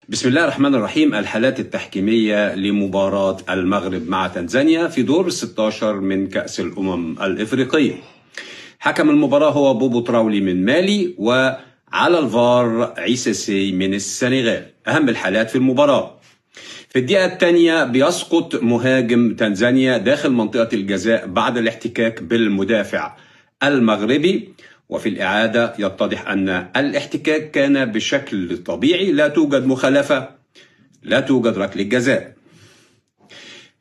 بسم الله الرحمن الرحيم. الحالات التحكيمية لمباراة المغرب مع تنزانيا في دور ال16 من كأس الأمم الإفريقية. حكم المباراة هو بوبو تراولي من مالي، وعلى الفار عيسى سي من السنغال. أهم الحالات في المباراة: في الدقيقة الثانية بيسقط مهاجم تنزانيا داخل منطقة الجزاء بعد الاحتكاك بالمدافع المغربي، وفي الإعادة يتضح أن الاحتكاك كان بشكل طبيعي، لا توجد مخالفة، لا توجد ركلة جزاء.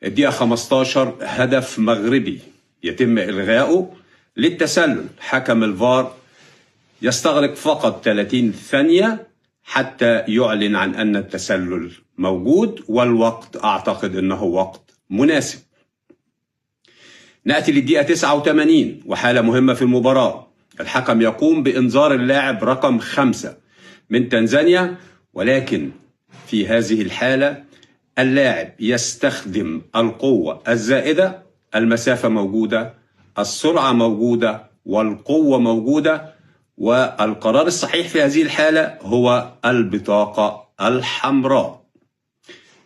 الدقيقة 15 هدف مغربي يتم إلغاؤه للتسلل. حكم الفار يستغرق فقط 30 ثانية حتى يعلن عن أن التسلل موجود، والوقت أعتقد أنه وقت مناسب. نأتي للدقيقة 89 وحالة مهمة في المباراة. الحكم يقوم بإنذار اللاعب رقم 5 من تنزانيا، ولكن في هذه الحالة اللاعب يستخدم القوة الزائدة. المسافة موجودة، السرعة موجودة، والقوة موجودة، والقرار الصحيح في هذه الحالة هو البطاقة الحمراء.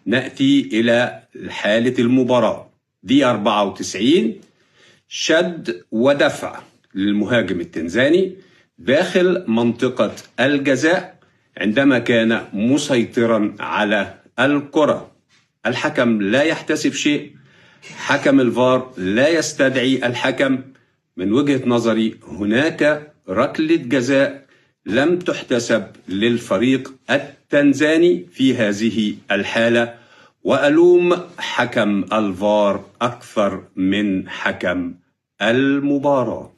نأتي إلى حالة المباراة. دي 94 شد ودفع للمهاجم التنزاني داخل منطقة الجزاء عندما كان مسيطرا على الكرة. الحكم لا يحتسب شيء، حكم الفار لا يستدعي الحكم. من وجهة نظري هناك ركلة جزاء لم تحتسب للفريق التنزاني في هذه الحالة، وألوم حكم الفار أكثر من حكم المباراة.